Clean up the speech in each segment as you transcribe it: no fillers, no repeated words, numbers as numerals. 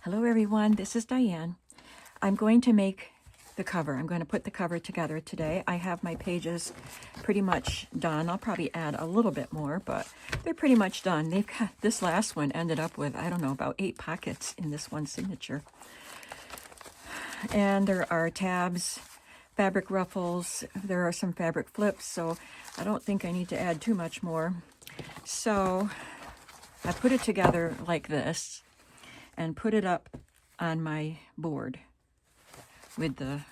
Hello everyone, this is Diane. I'm going to make the cover. I'm going to put the cover together today. I have my pages pretty much done. I'll probably add a little bit more, but they're pretty much done. They've got, this last one ended up with, I don't know, about 8 pockets in this one signature. And there are tabs, fabric ruffles, there are some fabric flips, so I don't think I need to add too much more. So I put it together like this and put it up on my board with the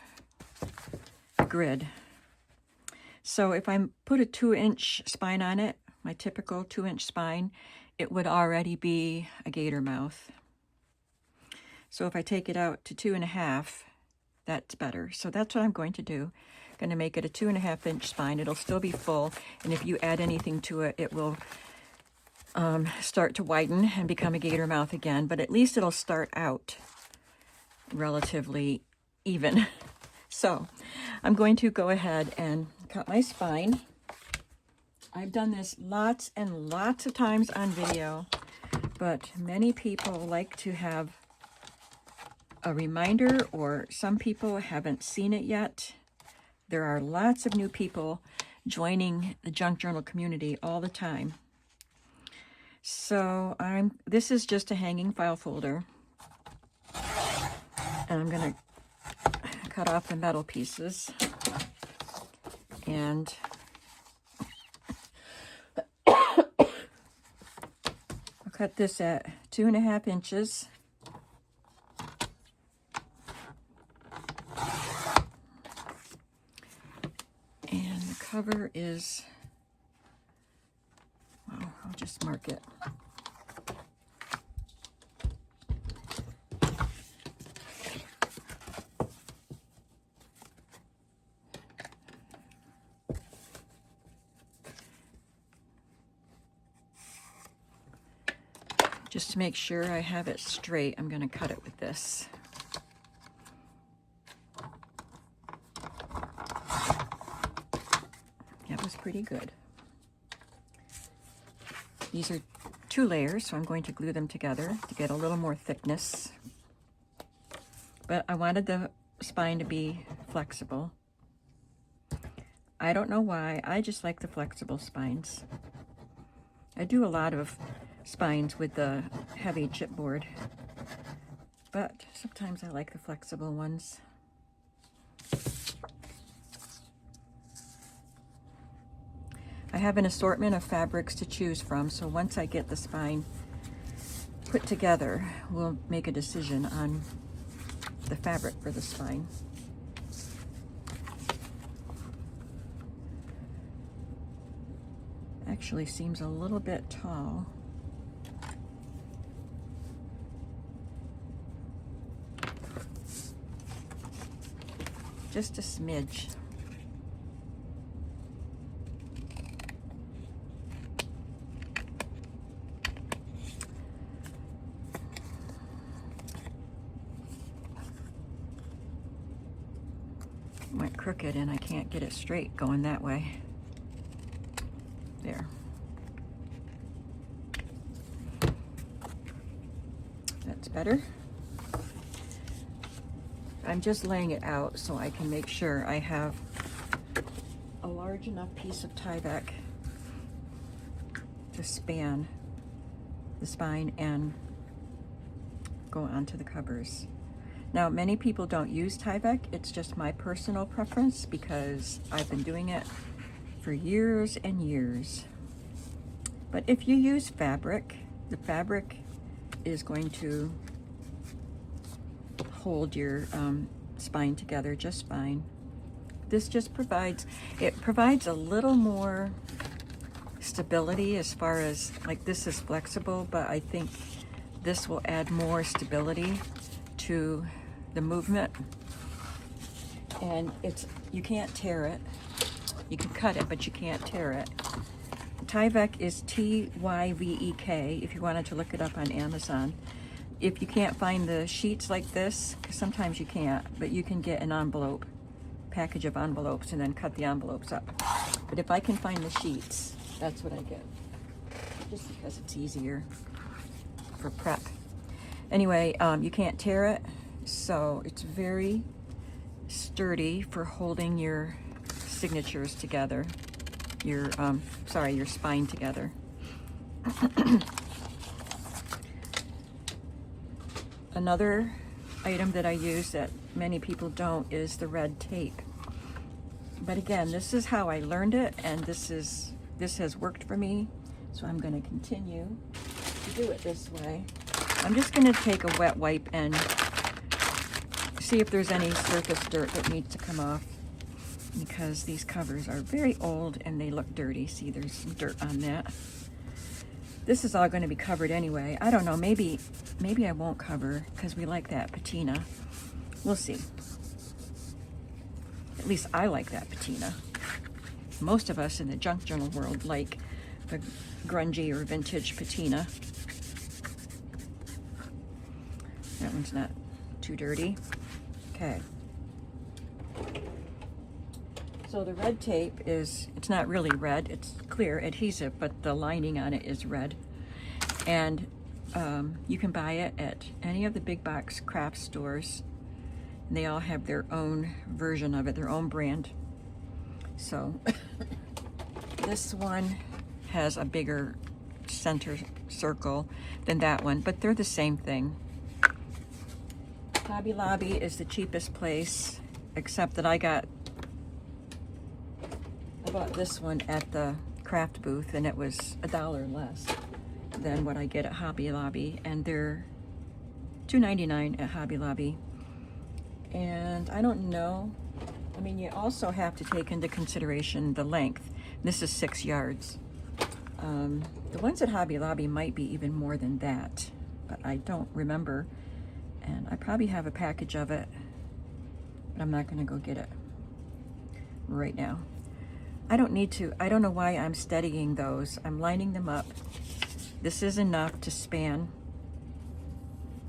grid. So if I put a 2-inch spine on it, my typical 2-inch spine, it would already be a gator mouth. So if I take it out to 2.5, that's better. So that's what I'm going to do. I'm going to make it a 2.5-inch spine. It'll still be full, and if you add anything to it, it will start to widen and become a gator mouth again, but at least it'll start out relatively even. So I'm going to go ahead and cut my spine. I've done this lots and lots of times on video, but many people like to have a reminder, or some people haven't seen it yet. There are lots of new people joining the junk journal community all the time. So this is just a hanging file folder, and I'm going to cut off the metal pieces and I'll cut this at 2.5 inches. And the cover is, well, I'll just mark it. Just to make sure I have it straight, I'm going to cut it with this. That was pretty good. These are 2 layers, so I'm going to glue them together to get a little more thickness. But I wanted the spine to be flexible. I don't know why, I just like the flexible spines. I do a lot of spines with the heavy chipboard, but sometimes I like the flexible ones. I have an assortment of fabrics to choose from, so once I get the spine put together, we'll make a decision on the fabric for the spine. Actually seems a little bit tall. Just a smidge. Went crooked and I can't get it straight going that way. There. That's better. I'm just laying it out so I can make sure I have a large enough piece of Tyvek to span the spine and go onto the covers. Now, many people don't use Tyvek. It's just my personal preference because I've been doing it for years and years. But if you use fabric, the fabric is going to hold your spine together just fine. This just provides a little more stability as far as, like, this is flexible, but I think this will add more stability to the movement. And you can't tear it. You can cut it, but you can't tear it. Tyvek is Tyvek if you wanted to look it up on Amazon. If you can't find the sheets like this, 'cause sometimes you can't, but you can get an envelope, package of envelopes, and then cut the envelopes up. But if I can find the sheets, that's what I get, just because it's easier for prep. Anyway, you can't tear it, so it's very sturdy for holding your signatures together, your your spine together. Another item that I use that many people don't is the red tape. But again, this is how I learned it, and this has worked for me, so I'm going to continue to do it this way. I'm just going to take a wet wipe and see if there's any surface dirt that needs to come off, because these covers are very old and they look dirty. See, there's some dirt on that. This is all going to be covered anyway. I don't know, maybe I won't cover because we like that patina. We'll see. At least I like that patina. Most of us in the junk journal world like the grungy or vintage patina. That one's not too dirty. Okay. So the red tape it's not really red, it's clear adhesive, but the lining on it is red. And you can buy it at any of the big box craft stores. And they all have their own version of it, their own brand. So this one has a bigger center circle than that one, but they're the same thing. Hobby Lobby is the cheapest place, except that I bought this one at the craft booth, and it was $1 less than what I get at Hobby Lobby, and they're $2.99 at Hobby Lobby. And I don't know, I mean, you also have to take into consideration the length. This is 6 yards. The ones at Hobby Lobby might be even more than that, but I don't remember. And I probably have a package of it, but I'm not gonna go get it right now. I don't need to. I don't know why I'm steadying those. I'm lining them up. This is enough to span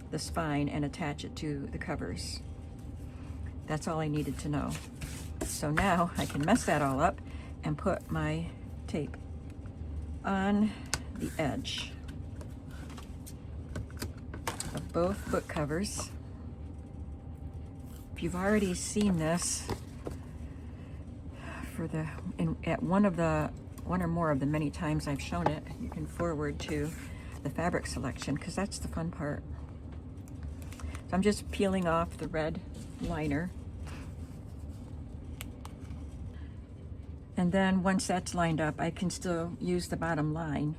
the spine and attach it to the covers. That's all I needed to know. So now I can mess that all up and put my tape on the edge of both book covers. If you've already seen this at one or more of the many times I've shown it, you can forward to the fabric selection, because that's the fun part. So I'm just peeling off the red liner. And then once that's lined up, I can still use the bottom line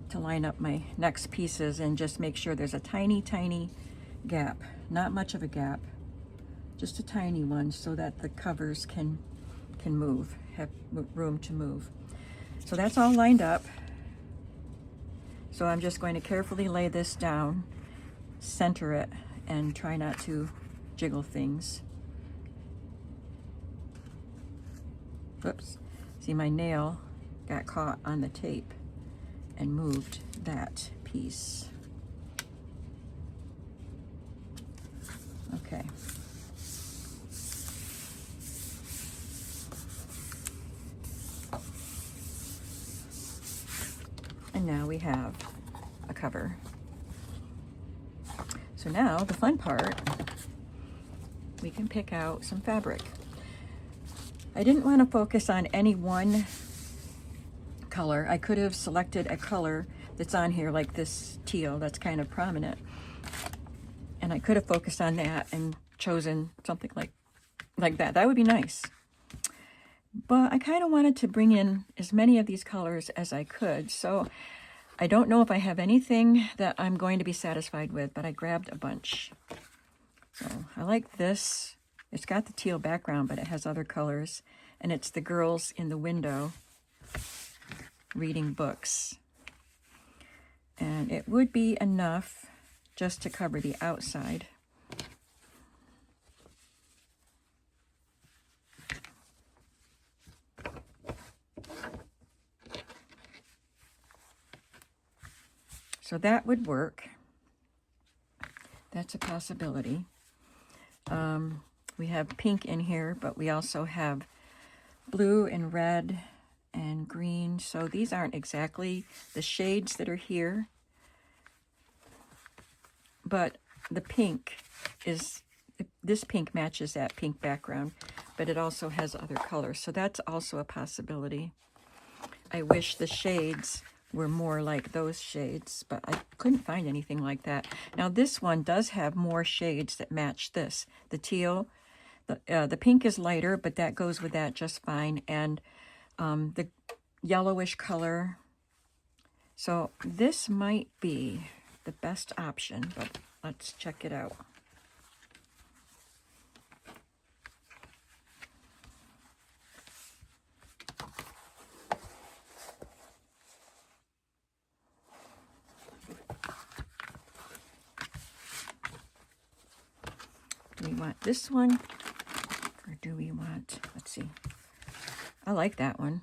to line up my next pieces and just make sure there's a tiny, tiny gap. Not much of a gap, just a tiny one, so that the covers can move, have room to move. So that's all lined up. So I'm just going to carefully lay this down, center it, and try not to jiggle things. Oops, see, my nail got caught on the tape and moved that piece. Okay. And now we have a cover. So now the fun part, we can pick out some fabric. I didn't want to focus on any one color. I could have selected a color that's on here, like this teal that's kind of prominent. And I could have focused on that and chosen something like that. That would be nice. But I kind of wanted to bring in as many of these colors as I could. So I don't know if I have anything that I'm going to be satisfied with, but I grabbed a bunch. So I like this. It's got the teal background, but it has other colors. And it's the girls in the window reading books. And it would be enough just to cover the outside. So that would work. That's a possibility. We have pink in here, but we also have blue and red and green. So these aren't exactly the shades that are here. but the pink is, this pink matches that pink background, but it also has other colors, so that's also a possibility. I wish the shades were more like those shades, but I couldn't find anything like that. Now this one does have more shades that match this. The teal, the pink is lighter, but that goes with that just fine, and the yellowish color. So this might be the best option, but let's check it out. Do we want this one, or do we want, let's see, I like that one,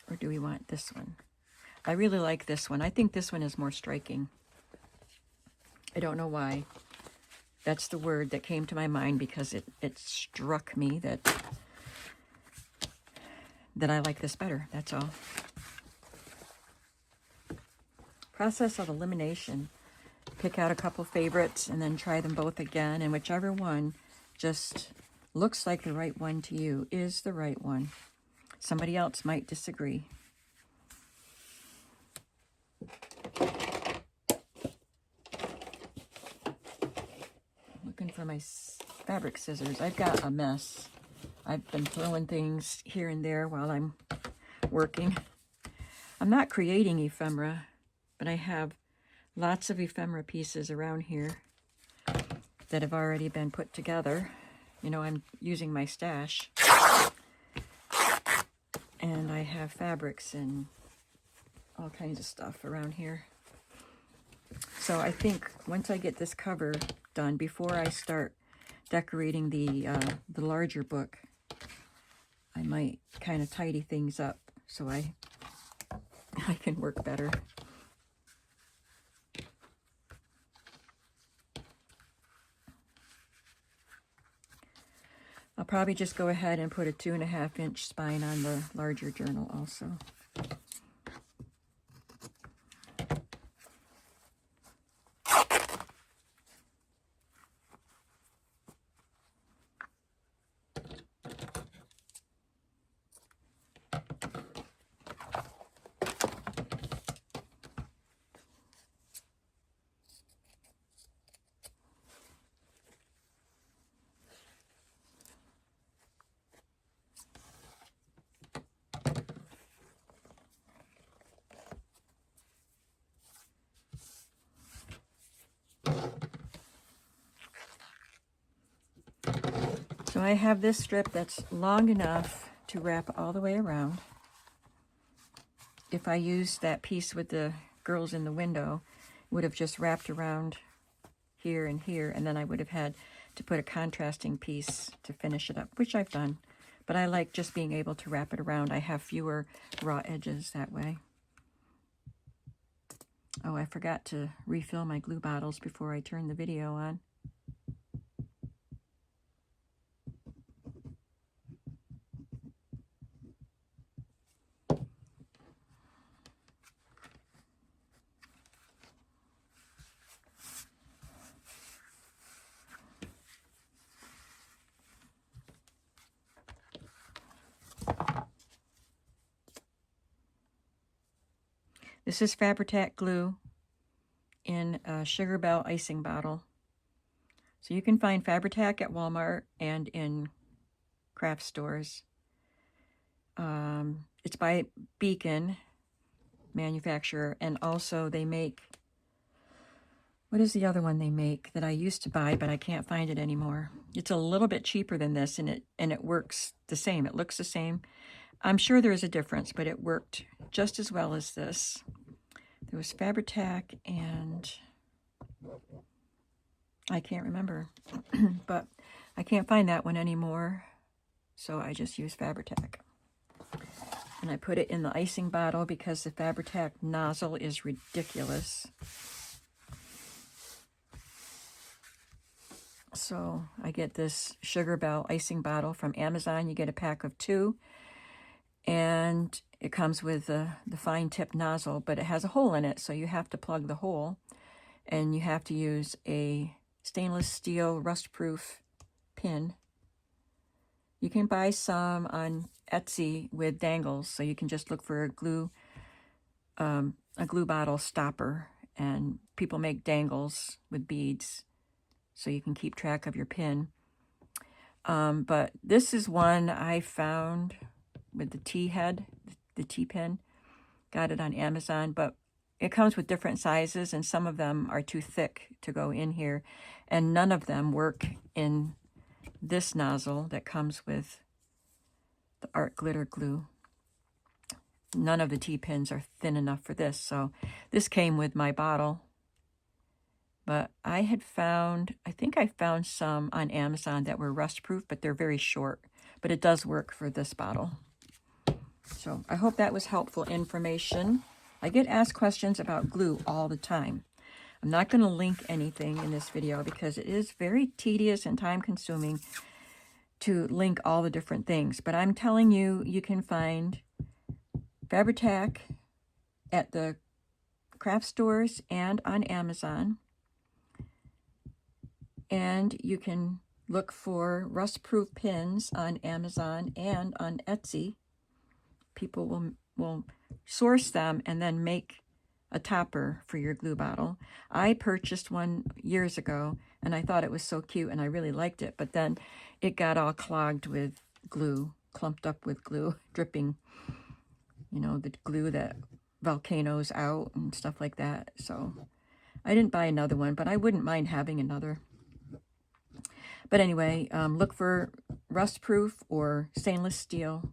or do we want this one? I really like this one. I think this one is more striking. I don't know why. That's the word that came to my mind because it struck me that I like this better, that's all. Process of elimination. Pick out a couple favorites and then try them both again, and whichever one just looks like the right one to you is the right one. Somebody else might disagree. Looking for my fabric scissors. I've got a mess. I've been throwing things here and there while I'm working. I'm not creating ephemera, but I have lots of ephemera pieces around here that have already been put together. You know, I'm using my stash. And I have fabrics and all kinds of stuff around here. So I think once I get this cover done, before I start decorating the larger book, I might kind of tidy things up so I can work better. I'll probably just go ahead and put a 2.5-inch spine on the larger journal also. So I have this strip that's long enough to wrap all the way around. If I used that piece with the girls in the window, it would have just wrapped around here and here, and then I would have had to put a contrasting piece to finish it up, which I've done. But I like just being able to wrap it around. I have fewer raw edges that way. Oh, I forgot to refill my glue bottles before I turn the video on. This is Fabri-Tac glue in a Sugar Bell icing bottle. So you can find Fabri-Tac at Walmart and in craft stores. It's by Beacon manufacturer, and also they make, what is the other one they make that I used to buy but I can't find it anymore? It's a little bit cheaper than this, and it works the same. It looks the same. I'm sure there is a difference, but it worked just as well as this. There was Fabri-Tac and I can't remember, but I can't find that one anymore, so I just use Fabri-Tac. And I put it in the icing bottle because the Fabri-Tac nozzle is ridiculous. So I get this Sugar Bell icing bottle from Amazon. You get a pack of 2, and it comes with the fine tip nozzle, but it has a hole in it, so you have to plug the hole. and you have to use a stainless steel rust-proof pin. You can buy some on Etsy with dangles, so you can just look for a glue bottle stopper, and people make dangles with beads so you can keep track of your pin. But this is one I found with the T-head, the T-pin. Got it on Amazon, but it comes with different sizes, and some of them are too thick to go in here, and none of them work in this nozzle that comes with the art glitter glue. None of the T-pins are thin enough for this, so this came with my bottle. But I think I found some on Amazon that were rust-proof, but they're very short. But it does work for this bottle. So I hope that was helpful information. I get asked questions about glue all the time. I'm not going to link anything in this video because it is very tedious and time-consuming to link all the different things. But I'm telling you, you can find Fabri-Tac at the craft stores and on Amazon. And you can look for rust-proof pins on Amazon and on Etsy. People will source them and then make a topper for your glue bottle. I purchased one years ago, and I thought it was so cute, and I really liked it. But then it got all clogged with glue, clumped up with glue, dripping, you know, the glue that volcanoes out and stuff like that. So I didn't buy another one, but I wouldn't mind having another. But anyway, look for rust-proof or stainless steel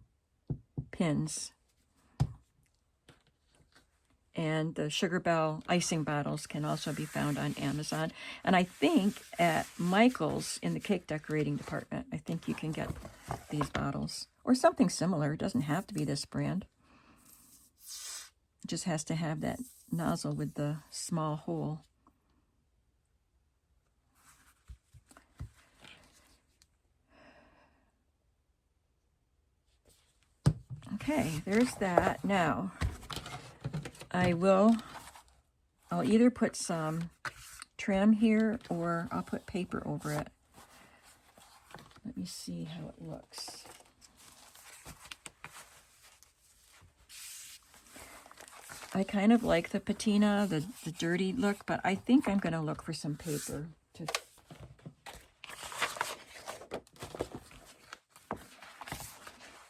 pins. And the Sugar Bell icing bottles can also be found on Amazon. And I think at Michael's in the cake decorating department, I think you can get these bottles. Or something similar. It doesn't have to be this brand. It just has to have that nozzle with the small hole. Okay, there's that. Now, I'll either put some trim here or I'll put paper over it. Let me see how it looks. I kind of like the patina, the dirty look, but I think I'm going to look for some paper to...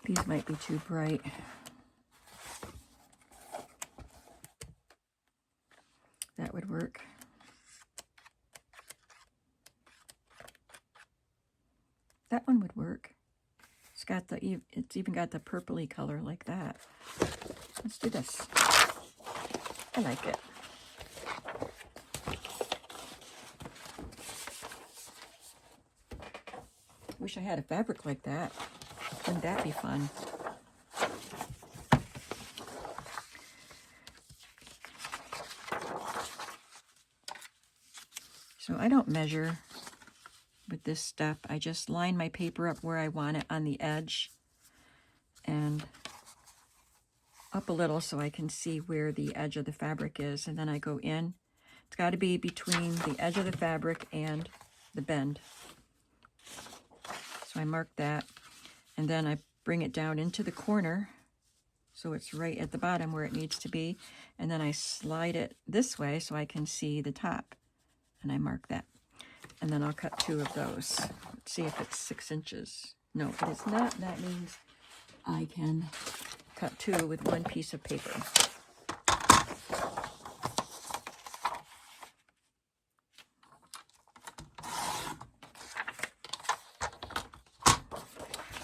These might be too bright. That would work. That one would work. It's even got the purpley color like that. Let's do this. I like it. Wish I had a fabric like that. Wouldn't that be fun? So I don't measure with this step. I just line my paper up where I want it on the edge and up a little so I can see where the edge of the fabric is, and then I go in. It's got to be between the edge of the fabric and the bend. So I mark that, and then I bring it down into the corner so it's right at the bottom where it needs to be, and then I slide it this way so I can see the top, and I mark that. And then I'll cut 2 of those. Let's see if it's 6 inches. No, it is not. That means I can cut 2 with 1 piece of paper.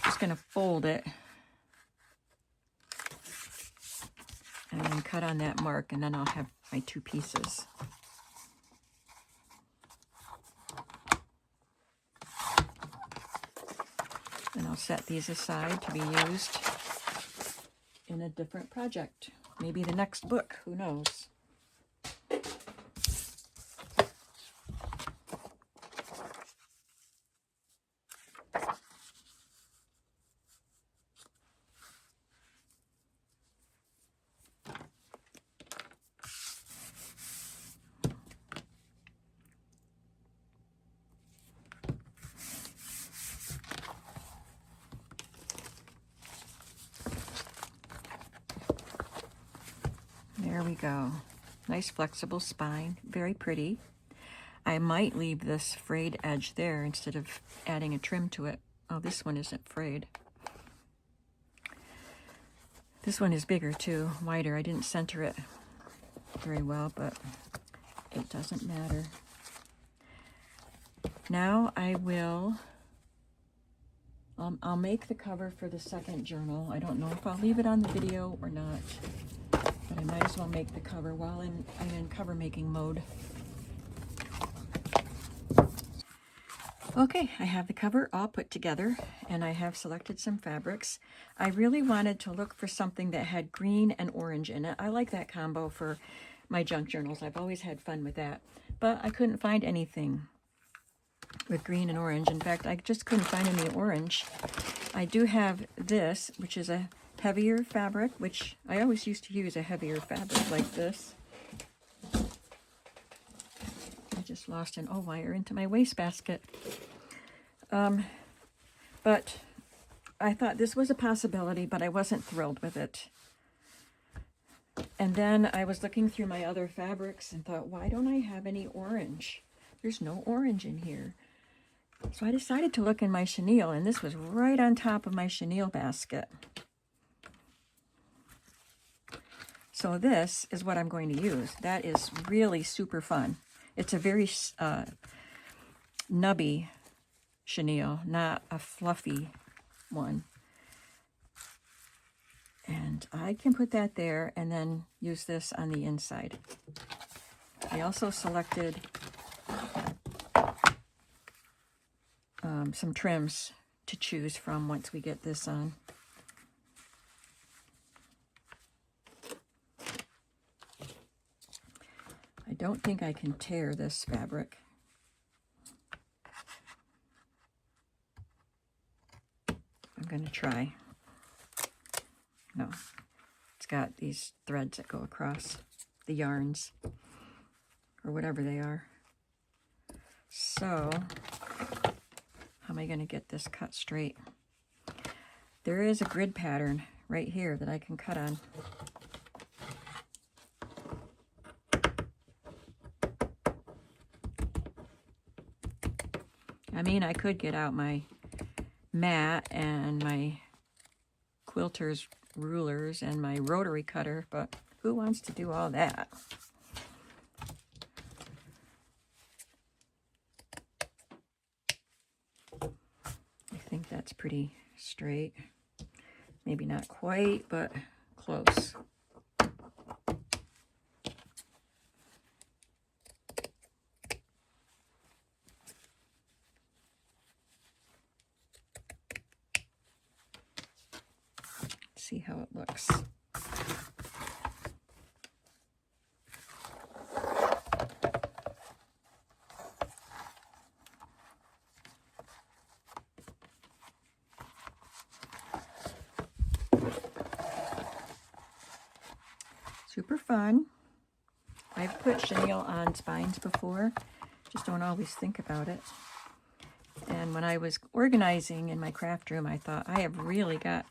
Just going to fold it and then cut on that mark, and then I'll have my 2 pieces. And I'll set these aside to be used in a different project. Maybe the next book, who knows? there we go. Nice flexible spine, very pretty. I might leave this frayed edge there instead of adding a trim to it. Oh, this one isn't frayed. This one is bigger too, wider. I didn't center it very well, but it doesn't matter. Now I will, I'll make the cover for the second journal. I don't know if I'll leave it on the video or not, but I might as well make the cover while I'm in cover making mode. Okay, I have the cover all put together and I have selected some fabrics. I really wanted to look for something that had green and orange in it. I like that combo for my junk journals. I've always had fun with that, but I couldn't find anything with green and orange. In fact, I just couldn't find any orange. I do have this, which is a heavier fabric, which I always used to use a heavier fabric like this. I just lost an O-wire into my wastebasket. But I thought this was a possibility, but I wasn't thrilled with it. And then I was looking through my other fabrics and thought, why don't I have any orange? There's no orange in here. So I decided to look in my chenille, and this was right on top of my chenille basket. So this is what I'm going to use. That is really super fun. It's a very nubby chenille, not a fluffy one. And I can put that there and then use this on the inside. I also selected some trims to choose from once we get this on. I don't think I can tear this fabric. I'm going to try. No, it's got these threads that go across the yarns, or whatever they are. So, how am I going to get this cut straight? There is a grid pattern right here that I can cut on. I mean, I could get out my mat and my quilter's rulers and my rotary cutter, but who wants to do all that? I think that's pretty straight. Maybe not quite, but close. See how it looks. Super fun. I've put chenille on spines before, just don't always think about it. And when I was organizing in my craft room, I thought, I have really got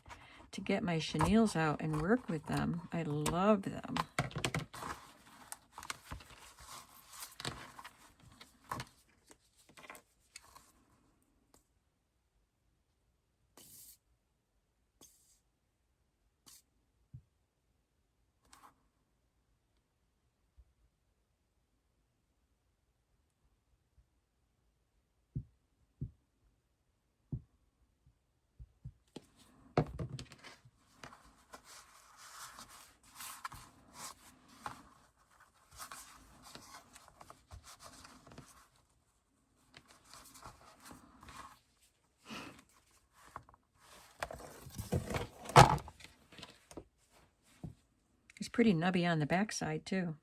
to get my chenilles out and work with them. I love them. It's pretty nubby on the back side too.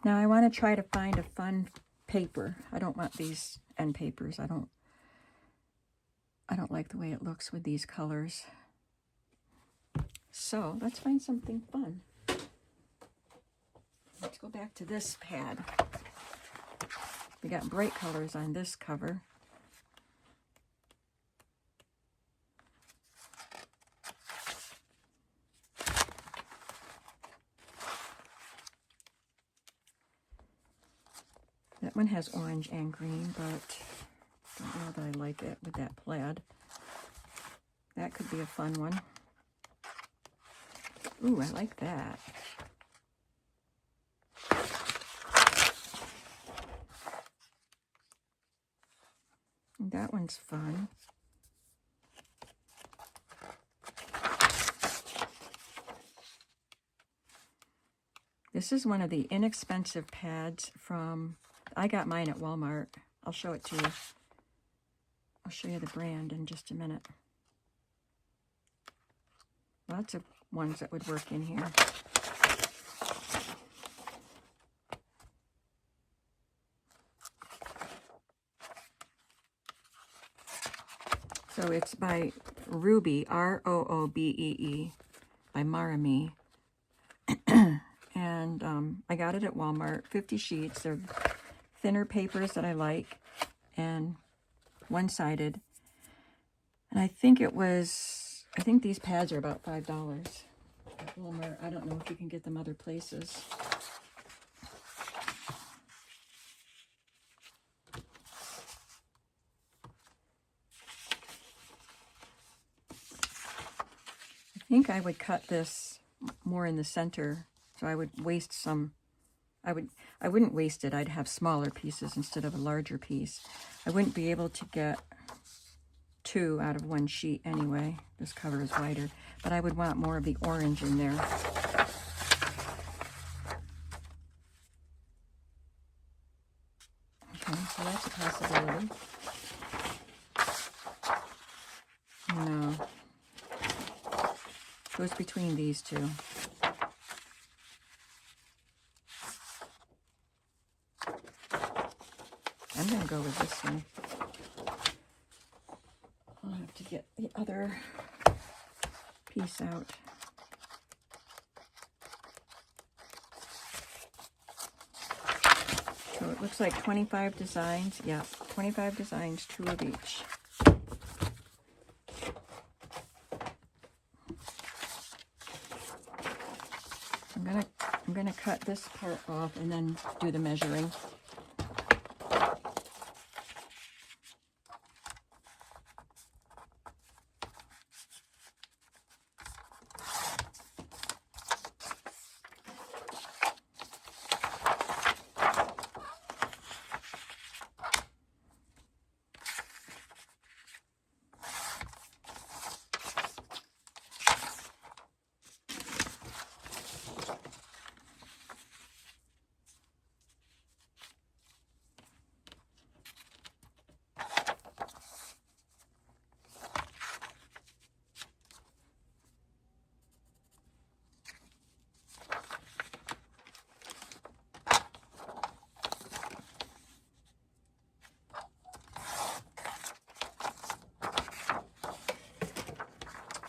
Now I want to try to find a fun paper. I don't want these end papers. I don't like the way it looks with these colors. So let's find something fun. Let's go back to this pad. We got bright colors on this cover. That one has orange and green, but I don't know that I like it with that plaid. That could be a fun one. Ooh, I like that. That one's fun. This is one of the inexpensive pads from, I got mine at Walmart. I'll show it to you. I'll show you the brand in just a minute. Lots of ones that would work in here. So it's by Roobee, R-O-O-B-E-E, by Marami. And I got it at Walmart, 50 sheets. They're thinner papers that I like, and one-sided. And I think these pads are about $5 at Walmart. I don't know if you can get them other places. I think I would cut this more in the center, so I would waste some. I wouldn't waste it. I'd have smaller pieces instead of a larger piece. I wouldn't be able to get 2 out of one sheet anyway. This cover is wider, but I would want more of the orange in there. Okay, so that's a possibility. No. Goes between these two. I'm going to go with this one. I'll have to get the other piece out. So it looks like 25 designs. Yeah, 25 designs, 2 of each. I'm gonna cut this part off and then do the measuring.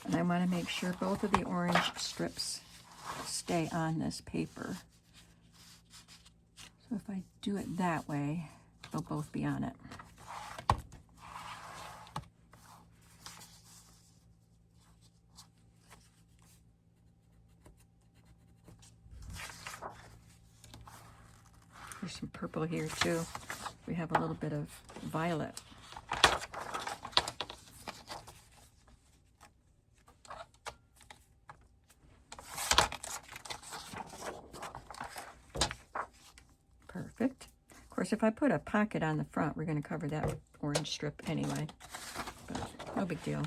And I want to make sure both of the orange strips stay on this paper. So if I do it that way, they'll both be on it. There's some purple here too. We have a little bit of violet. Perfect. Of course, if I put a pocket on the front, we're going to cover that orange strip anyway, but no big deal.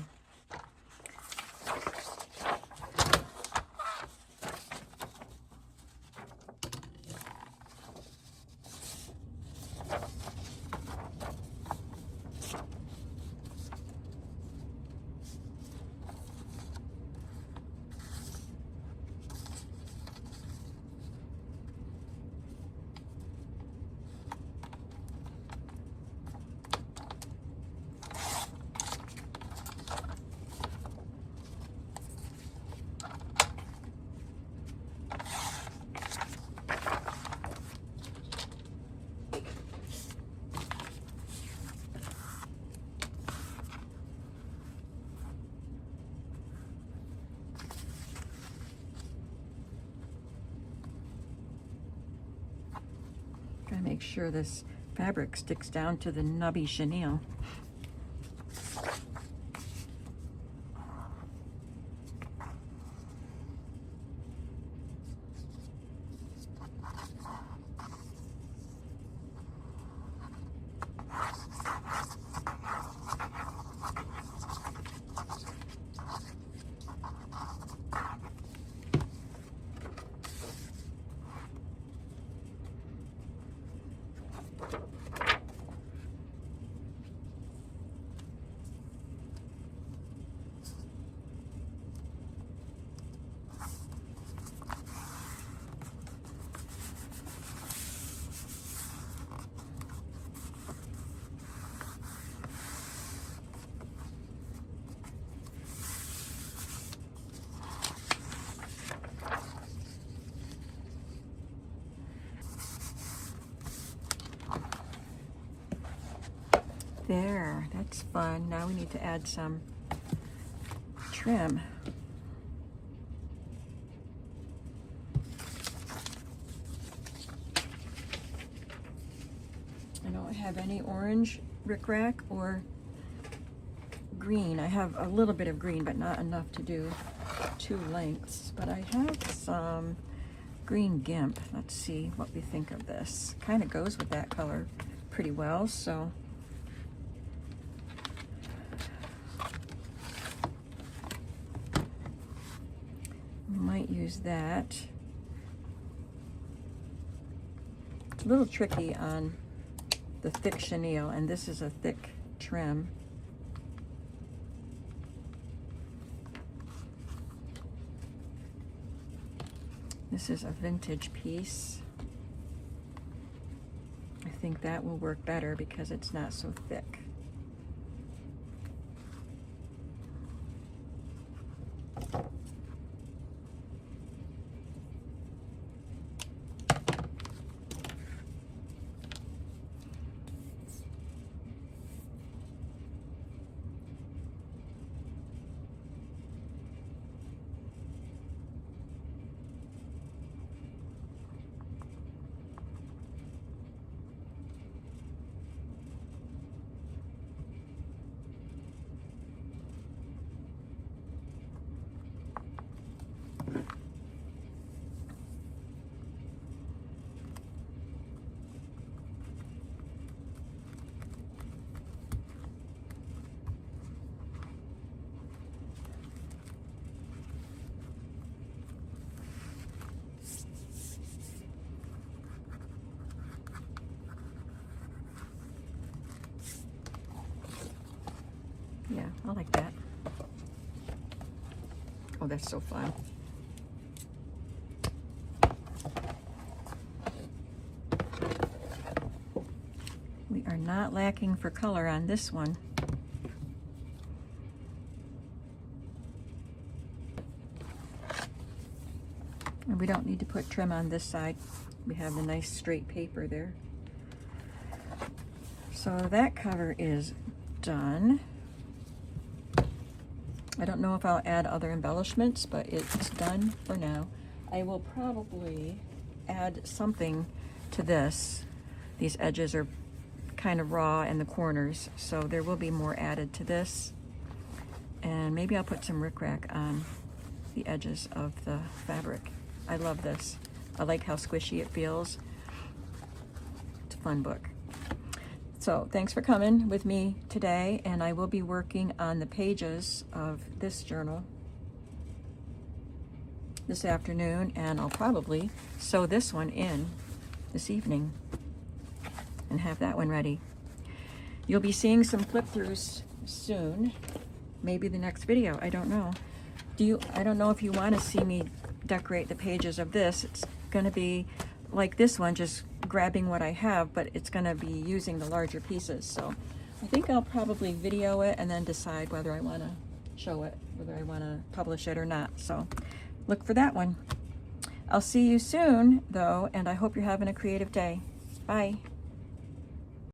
make sure this fabric sticks down to the nubby chenille. There, that's fun. Now we need to add some trim. I don't have any orange rickrack or green. I have a little bit of green, but not enough to do 2 lengths. But I have some green gimp. Let's see what we think of this. Kind of goes with that color pretty well, so might use that. It's a little tricky on the thick chenille, and this is a thick trim. This is a vintage piece. I think that will work better because it's not so thick. Yeah, I like that. Oh, that's so fun. We are not lacking for color on this one. And we don't need to put trim on this side. We have the nice straight paper there. So that cover is done. I don't know if I'll add other embellishments, but it's done for now. I will probably add something to this. These edges are kind of raw in the corners, so there will be more added to this. And maybe I'll put some rickrack on the edges of the fabric. I love this. I like how squishy it feels. It's a fun book. So thanks for coming with me today, and I will be working on the pages of this journal this afternoon, and I'll probably sew this one in this evening and have that one ready. You'll be seeing some flip-throughs soon, maybe the next video, I don't know. I don't know if you want to see me decorate the pages of this. It's going to be like this one, just grabbing what I have, but it's going to be using the larger pieces. So I think I'll probably video it and then decide whether I want to show it, whether I want to publish it or not. So look for that one. I'll see you soon though, and I hope you're having a creative day. Bye.